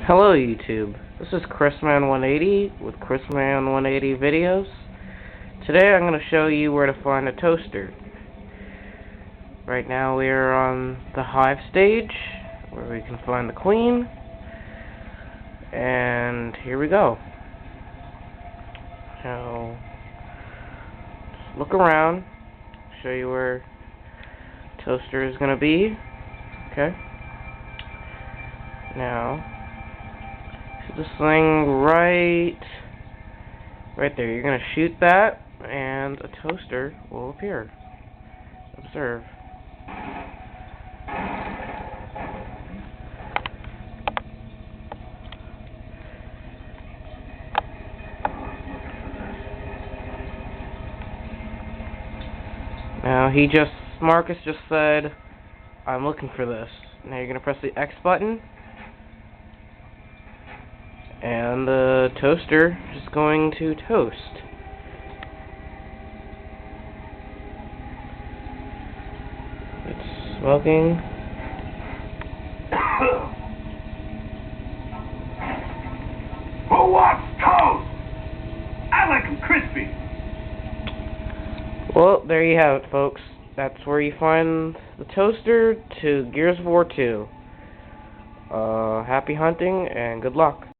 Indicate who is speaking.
Speaker 1: Hello YouTube, this is ChrisMan180 with ChrisMan180 videos. Today I'm going to show you where to find a toaster. Right now we are on the Hive stage, where we can find the Queen. And here we go. So, just look around, show you where toaster is going to be. Okay. Now, this thing right there. You're gonna shoot that, and a toaster will appear. Observe. Now Marcus just said, "I'm looking for this." Now you're gonna press the X button. And the toaster is going to toast. It's smoking.
Speaker 2: Who wants toast? I like them crispy.
Speaker 1: Well, there you have it, folks. That's where you find the toaster to Gears of War 2. Happy hunting and good luck.